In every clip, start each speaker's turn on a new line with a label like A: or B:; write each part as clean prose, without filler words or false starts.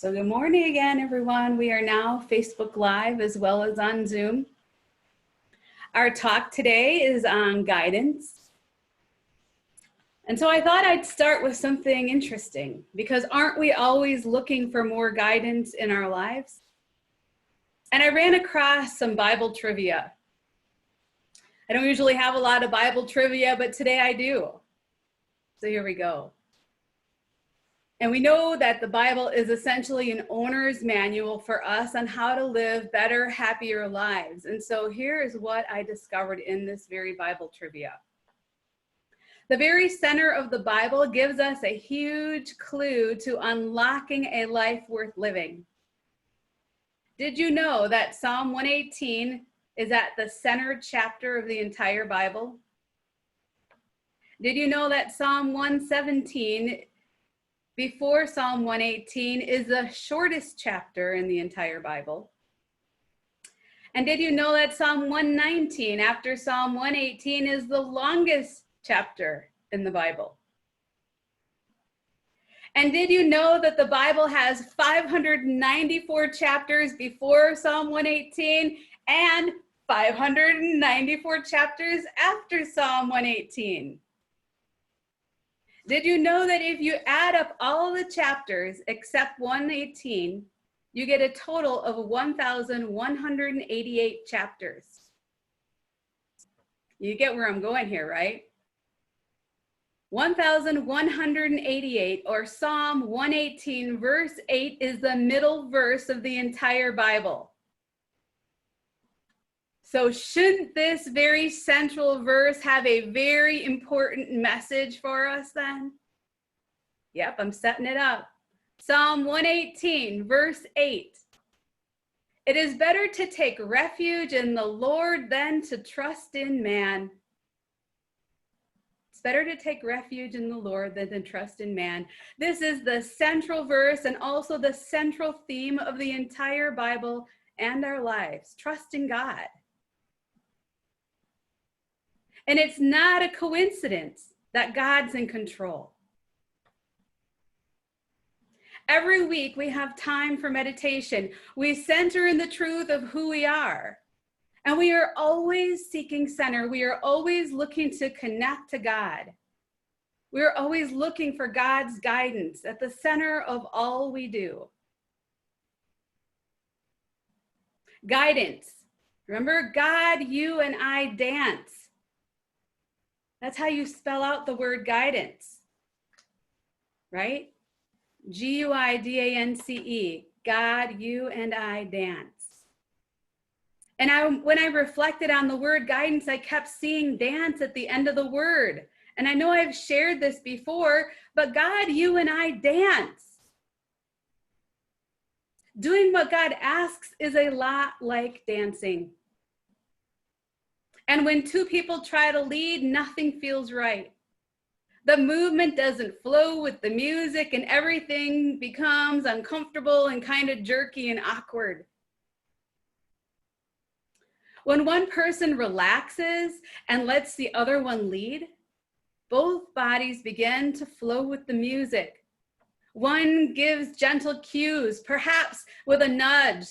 A: So good morning again, everyone. We are now Facebook Live as well as on Zoom. Our talk today is on guidance. And so I thought I'd start with something interesting, because aren't we always looking for more guidance in our lives? And I ran across some Bible trivia. I don't usually have a lot of Bible trivia, but today I do. So here we go. And we know that the Bible is essentially an owner's manual for us on how to live better, happier lives. And so here is what I discovered in this very Bible trivia. The very center of the Bible gives us a huge clue to unlocking a life worth living. Did you know that Psalm 118 is at the center chapter of the entire Bible? Did you know that Psalm 117 before Psalm 118 is the shortest chapter in the entire Bible? And did you know that Psalm 119 after Psalm 118 is the longest chapter in the Bible? And did you know that the Bible has 594 chapters before Psalm 118 and 594 chapters after Psalm 118? Did you know that if you add up all the chapters except 118, you get a total of 1,188 chapters? You get where I'm going here, right? 1,188, or Psalm 118 verse 8, is the middle verse of the entire Bible. So shouldn't this very central verse have a very important message for us then? Yep, I'm setting it up. Psalm 118, verse 8. It is better to take refuge in the Lord than to trust in man. It's better to take refuge in the Lord than to trust in man. This is the central verse and also the central theme of the entire Bible and our lives, trusting God. And it's not a coincidence that God's in control. Every week we have time for meditation. We center in the truth of who we are. And we are always seeking center. We are always looking to connect to God. We are always looking for God's guidance at the center of all we do. Guidance. Remember, God, you, and I dance. That's how you spell out the word guidance, right? G-U-I-D-A-N-C-E, God, you, and I dance. And when I reflected on the word guidance, I kept seeing dance at the end of the word. And I know I've shared this before, but God, you, and I dance. Doing what God asks is a lot like dancing. And when two people try to lead, nothing feels right. The movement doesn't flow with the music, and everything becomes uncomfortable and kind of jerky and awkward. When one person relaxes and lets the other one lead, both bodies begin to flow with the music. One gives gentle cues, perhaps with a nudge,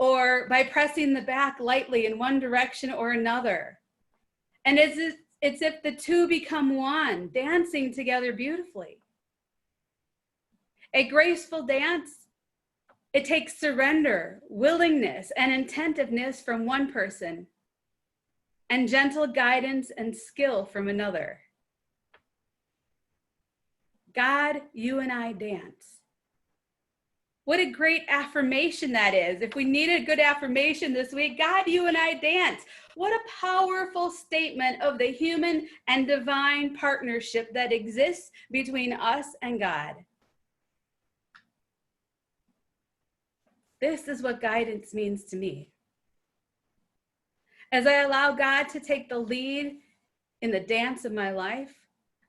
A: or by pressing the back lightly in one direction or another. And it's if the two become one, dancing together beautifully. A graceful dance, it takes surrender, willingness, and attentiveness from one person, and gentle guidance and skill from another. God, you, and I dance. What a great affirmation that is. If we need a good affirmation this week, God, you, and I dance. What a powerful statement of the human and divine partnership that exists between us and God. This is what guidance means to me. As I allow God to take the lead in the dance of my life,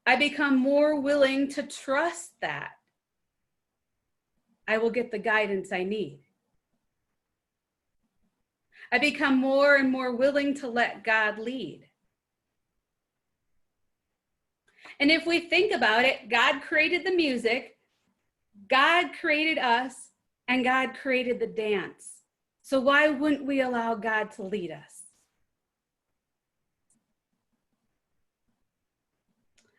A: I become more willing to trust that I will get the guidance I need. I become more and more willing to let God lead. And if we think about it, God created the music, God created us, and God created the dance. So why wouldn't we allow God to lead us?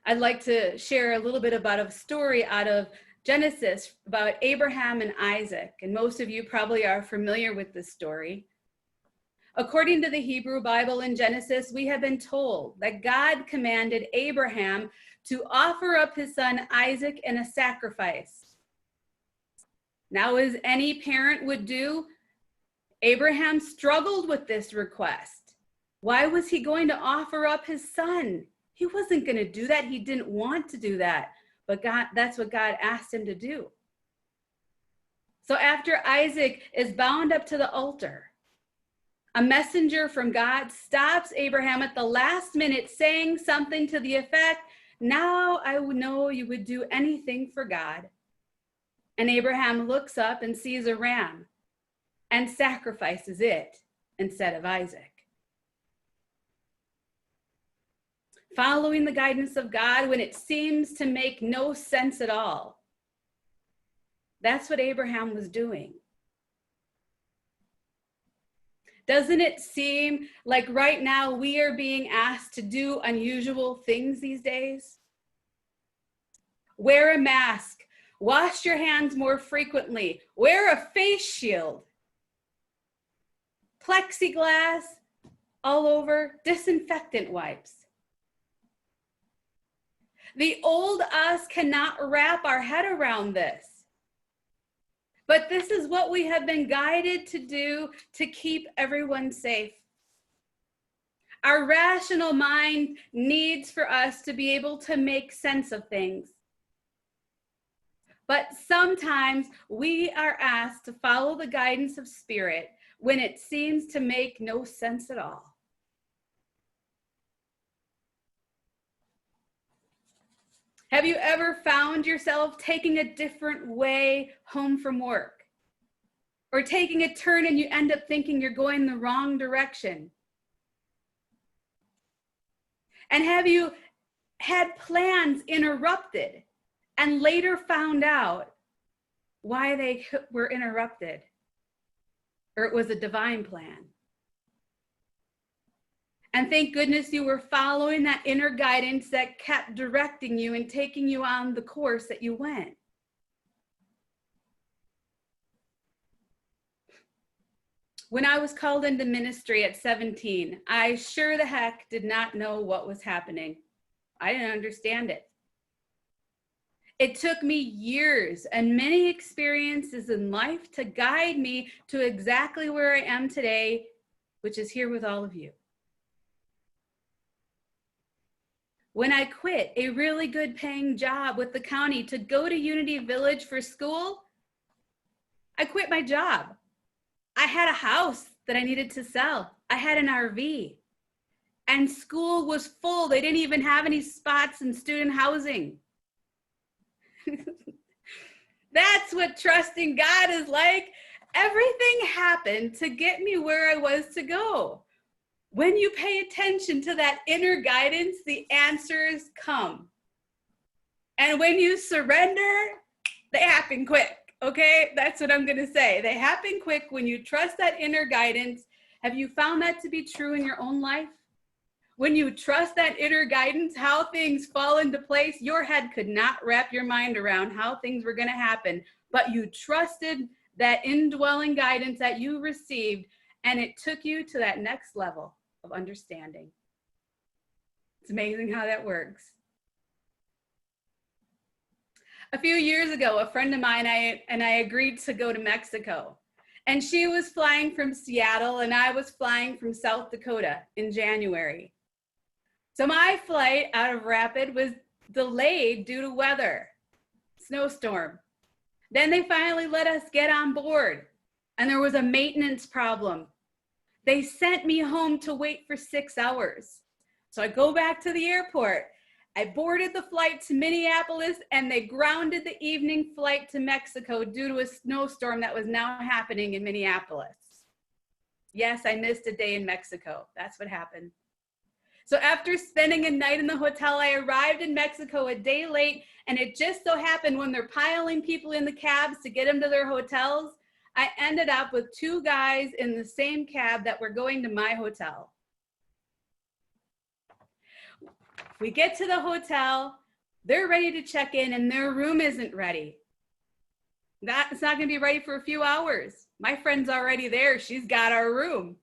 A: I'd like to share a little bit about a story out of Genesis about Abraham and Isaac, and most of you probably are familiar with this story. According to the Hebrew Bible in Genesis, we have been told that God commanded Abraham to offer up his son Isaac in a sacrifice. Now, as any parent would do, Abraham struggled with this request. Why was he going to offer up his son? He wasn't going to do that. He didn't want to do that, but that's what God asked him to do. So after Isaac is bound up to the altar, a messenger from God stops Abraham at the last minute, saying something to the effect, "Now I would know you would do anything for God." And Abraham looks up and sees a ram and sacrifices it instead of Isaac. Following the guidance of God when it seems to make no sense at all. That's what Abraham was doing. Doesn't it seem like right now we are being asked to do unusual things these days? Wear a mask, wash your hands more frequently, wear a face shield, plexiglass all over, disinfectant wipes. The old us cannot wrap our head around this. But this is what we have been guided to do to keep everyone safe. Our rational mind needs for us to be able to make sense of things. But sometimes we are asked to follow the guidance of Spirit when it seems to make no sense at all. Have you ever found yourself taking a different way home from work? Or taking a turn and you end up thinking you're going the wrong direction? And have you had plans interrupted and later found out why they were interrupted? Or it was a divine plan? And thank goodness you were following that inner guidance that kept directing you and taking you on the course that you went. When I was called into ministry at 17, I sure the heck did not know what was happening. I didn't understand it. It took me years and many experiences in life to guide me to exactly where I am today, which is here with all of you. When I quit a really good paying job with the county to go to Unity Village for school, I quit my job. I had a house that I needed to sell. I had an RV. And school was full. They didn't even have any spots in student housing. That's what trusting God is like. Everything happened to get me where I was to go. When you pay attention to that inner guidance, the answers come. And when you surrender, they happen quick, okay? That's what I'm gonna say. They happen quick when you trust that inner guidance. Have you found that to be true in your own life? When you trust that inner guidance, how things fall into place, your head could not wrap your mind around how things were gonna happen, but you trusted that indwelling guidance that you received, and it took you to that next level of understanding. It's amazing how that works. A few years ago, a friend of mine and I agreed to go to Mexico. And she was flying from Seattle and I was flying from South Dakota in January. So my flight out of Rapid was delayed due to weather, snowstorm. Then they finally let us get on board and there was a maintenance problem. They sent me home to wait for 6 hours. So I go back to the airport. I boarded the flight to Minneapolis and they grounded the evening flight to Mexico due to a snowstorm that was now happening in Minneapolis. Yes, I missed a day in Mexico. That's what happened. So after spending a night in the hotel, I arrived in Mexico a day late, and it just so happened when they're piling people in the cabs to get them to their hotels, I ended up with two guys in the same cab that were going to my hotel. We get to the hotel, they're ready to check in and their room isn't ready. That's not gonna be ready for a few hours. My friend's already there, she's got our room.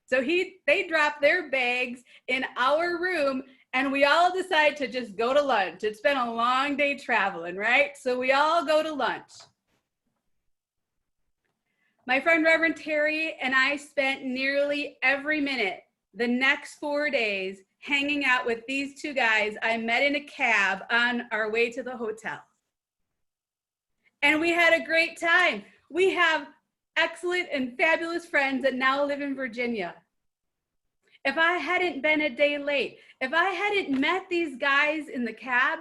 A: So they drop their bags in our room and we all decide to just go to lunch. It's been a long day traveling, right? So we all go to lunch. My friend Reverend Terry and I spent nearly every minute the next 4 days hanging out with these two guys I met in a cab on our way to the hotel. And we had a great time. We have excellent and fabulous friends that now live in Virginia. If I hadn't been a day late, if I hadn't met these guys in the cab,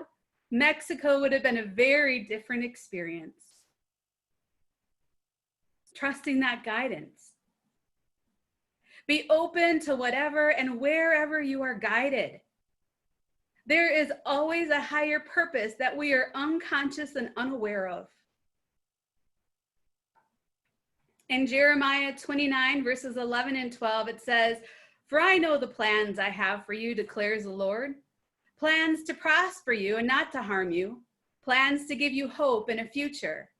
A: Mexico would have been a very different experience. Trusting that guidance. Be open to whatever and wherever you are guided. There is always a higher purpose that we are unconscious and unaware of. In Jeremiah 29, verses 11 and 12, it says, "For I know the plans I have for you, declares the Lord. Plans to prosper you and not to harm you. Plans to give you hope and a future.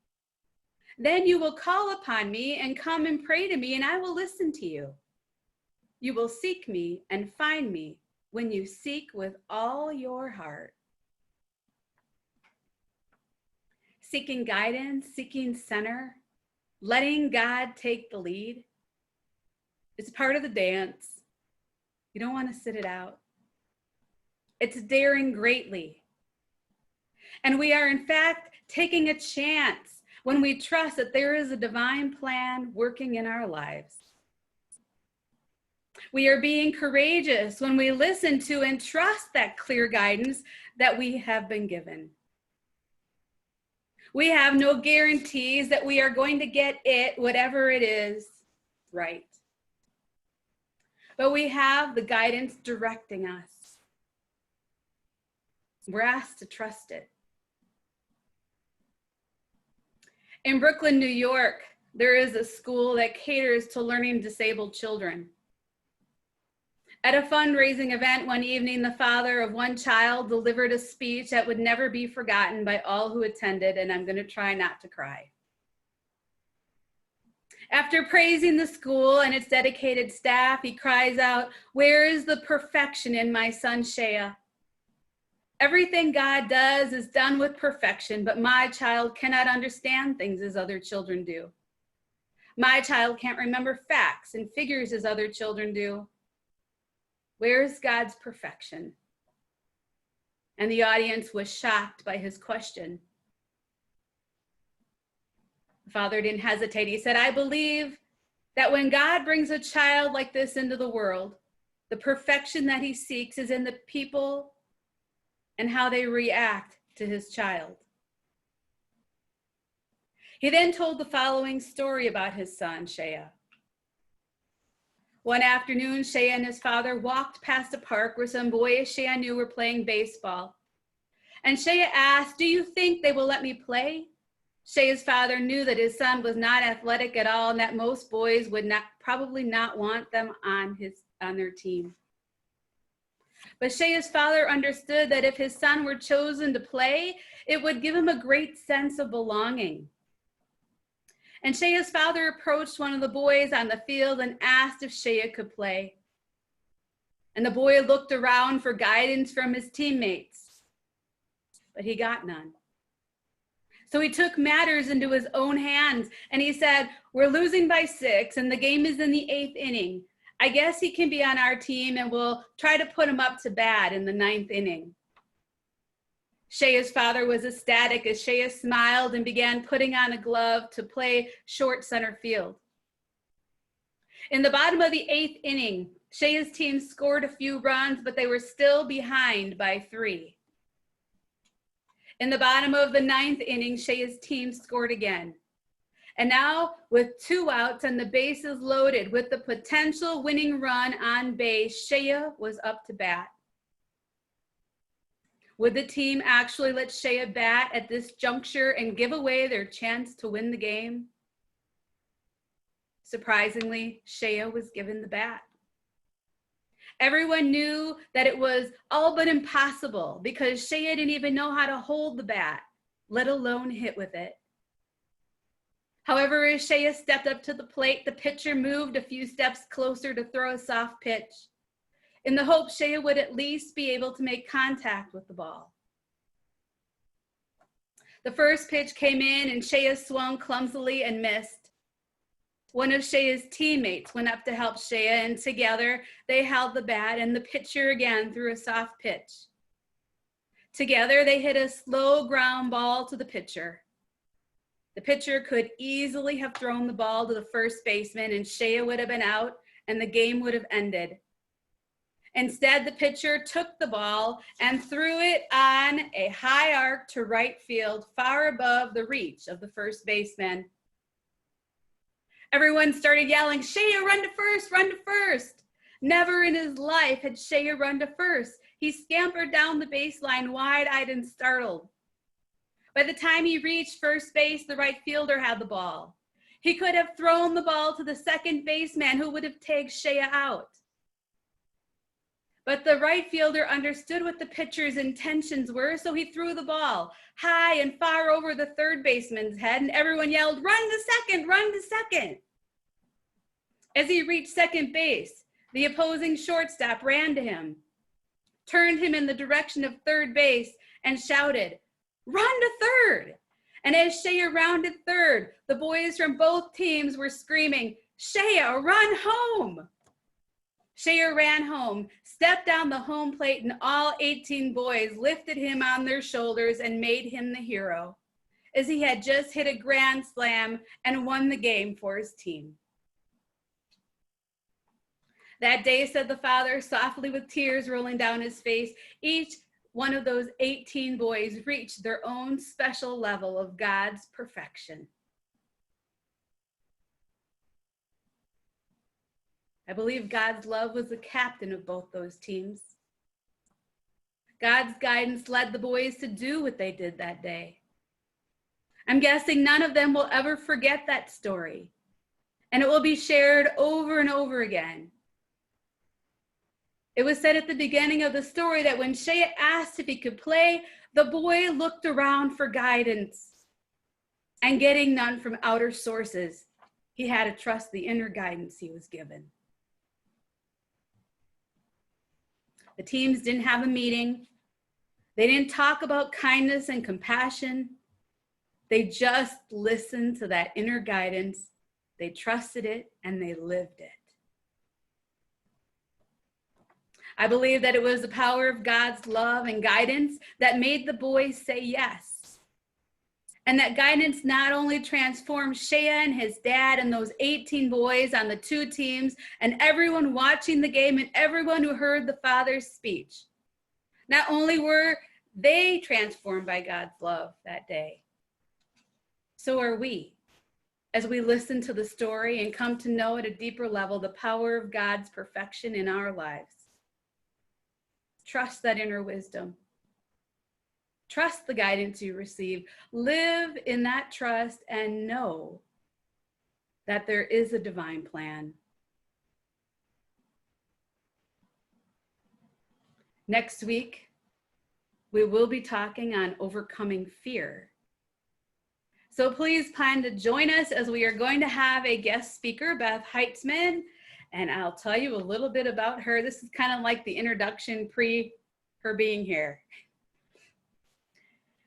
A: Then you will call upon me and come and pray to me, and I will listen to you. You will seek me and find me when you seek with all your heart." Seeking guidance, seeking center, letting God take the lead. It's part of the dance. You don't want to sit it out. It's daring greatly. And we are, in fact, taking a chance when we trust that there is a divine plan working in our lives. We are being courageous when we listen to and trust that clear guidance that we have been given. We have no guarantees that we are going to get it, whatever it is, right. But we have the guidance directing us. We're asked to trust it. In Brooklyn, New York, there is a school that caters to learning disabled children. At a fundraising event one evening, the father of one child delivered a speech that would never be forgotten by all who attended, and I'm going to try not to cry. After praising the school and its dedicated staff, he cries out, "Where is the perfection in my son Shea? Everything God does is done with perfection, but my child cannot understand things as other children do. My child can't remember facts and figures as other children do. Where is God's perfection?" And the audience was shocked by his question. The father didn't hesitate. He said, "I believe that when God brings a child like this into the world, the perfection that he seeks is in the people and how they react to his child." He then told the following story about his son, Shea. One afternoon, Shea and his father walked past a park where some boys Shea knew were playing baseball. And Shea asked, "Do you think they will let me play?" Shea's father knew that his son was not athletic at all and that most boys would probably not want them on their team. But Shea's father understood that if his son were chosen to play, it would give him a great sense of belonging. And Shea's father approached one of the boys on the field and asked if Shea could play. And the boy looked around for guidance from his teammates, but he got none. So he took matters into his own hands and he said, "We're losing by 6 and the game is in the 8th inning. I guess he can be on our team and we'll try to put him up to bat in the 9th inning. Shea's father was ecstatic as Shea smiled and began putting on a glove to play short center field. In the bottom of the 8th inning, Shea's team scored a few runs, but they were still behind by 3. In the bottom of the 9th inning, Shea's team scored again. And now, with 2 outs and the bases loaded with the potential winning run on base, Shea was up to bat. Would the team actually let Shea bat at this juncture and give away their chance to win the game? Surprisingly, Shea was given the bat. Everyone knew that it was all but impossible because Shea didn't even know how to hold the bat, let alone hit with it. However, as Shea stepped up to the plate, the pitcher moved a few steps closer to throw a soft pitch, in the hope Shea would at least be able to make contact with the ball. The first pitch came in and Shea swung clumsily and missed. One of Shea's teammates went up to help Shea, and together they held the bat and the pitcher again threw a soft pitch. Together they hit a slow ground ball to the pitcher. The pitcher could easily have thrown the ball to the first baseman and Shea would have been out and the game would have ended. Instead, the pitcher took the ball and threw it on a high arc to right field, far above the reach of the first baseman. Everyone started yelling, "Shea, run to first, run to first." Never in his life had Shea run to first. He scampered down the baseline wide-eyed and startled. By the time he reached first base, the right fielder had the ball. He could have thrown the ball to the second baseman who would have tagged Shea out. But the right fielder understood what the pitcher's intentions were, so he threw the ball high and far over the third baseman's head, and everyone yelled, "Run to second, run to second." As he reached second base, the opposing shortstop ran to him, turned him in the direction of third base, and shouted, "Run to third." And as Shea rounded third, the boys from both teams were screaming, "Shea, run home." Shea ran home, stepped down the home plate, and all 18 boys lifted him on their shoulders and made him the hero, as he had just hit a grand slam and won the game for his team. That day, said the father, softly with tears rolling down his face, each one of those 18 boys reached their own special level of God's perfection. I believe God's love was the captain of both those teams. God's guidance led the boys to do what they did that day. I'm guessing none of them will ever forget that story, and it will be shared over and over again. It was said at the beginning of the story that when Shea asked if he could play, the boy looked around for guidance, and getting none from outer sources, he had to trust the inner guidance he was given. The teams didn't have a meeting. They didn't talk about kindness and compassion. They just listened to that inner guidance. They trusted it and they lived it. I believe that it was the power of God's love and guidance that made the boys say yes. And that guidance not only transformed Shea and his dad and those 18 boys on the two teams and everyone watching the game and everyone who heard the father's speech. Not only were they transformed by God's love that day, so are we, as we listen to the story and come to know at a deeper level the power of God's perfection in our lives. Trust that inner wisdom. Trust the guidance you receive. Live in that trust and know that there is a divine plan. Next week, we will be talking on overcoming fear. So please plan to join us as we are going to have a guest speaker, Beth Heitzman, and I'll tell you a little bit about her. This is kind of like the introduction pre her being here.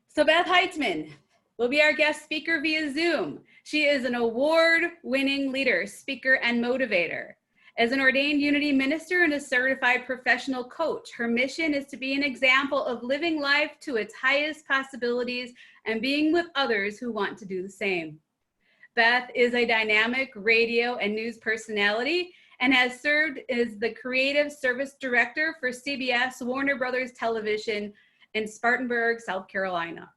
A: So Beth Heitzman will be our guest speaker via Zoom. She is an award-winning leader, speaker, and motivator. As an ordained Unity minister and a certified professional coach, her mission is to be an example of living life to its highest possibilities and being with others who want to do the same. Beth is a dynamic radio and news personality and has served as the creative service director for CBS Warner Brothers Television in Spartanburg, South Carolina.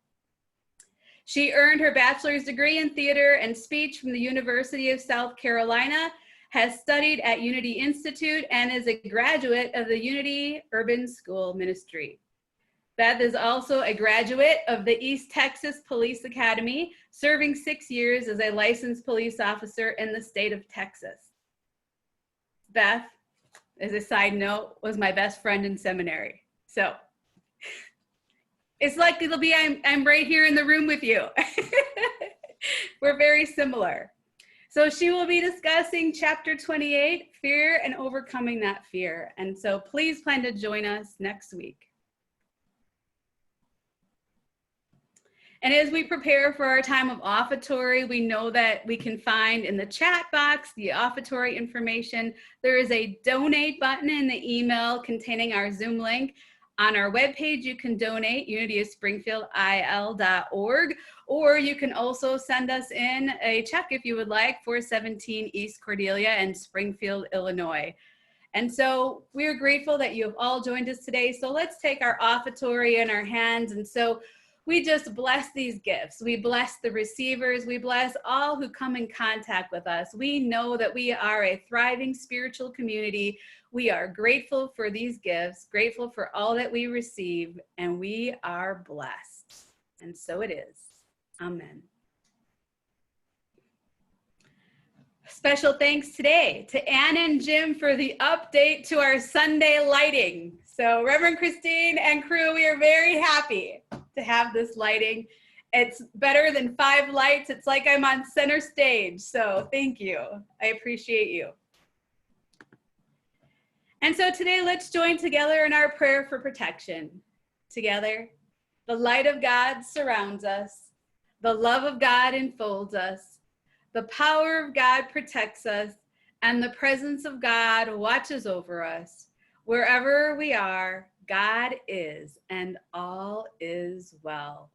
A: She earned her bachelor's degree in theater and speech from the University of South Carolina, has studied at Unity Institute, and is a graduate of the Unity Urban School Ministry. Beth is also a graduate of the East Texas Police Academy, serving 6 years as a licensed police officer in the state of Texas. Beth, as a side note, was my best friend in seminary. So it's like it'll be, I'm right here in the room with you. We're very similar. So she will be discussing chapter 28, fear and overcoming that fear. And so please plan to join us next week. And as we prepare for our time of offertory, we know that we can find in the chat box the offertory information. There is a donate button in the email containing our Zoom link. On our webpage, you can donate, unityofspringfieldil.org, or you can also send us in a check if you would like, 417 East Cordelia in Springfield, Illinois. And so we are grateful that you have all joined us today. So let's take our offertory in our hands. And so we just bless these gifts. We bless the receivers. We bless all who come in contact with us. We know that we are a thriving spiritual community. We are grateful for these gifts, grateful for all that we receive, and we are blessed. And so it is. Amen. Special thanks today to Ann and Jim for the update to our Sunday lighting. So Reverend Christine and crew, we are very happy to have this lighting. It's better than 5 lights. It's like I'm on center stage. So thank you. I appreciate you. And so today, let's join together in our prayer for protection. Together, the light of God surrounds us. The love of God enfolds us. The power of God protects us. And the presence of God watches over us. Wherever we are, God is, and all is well.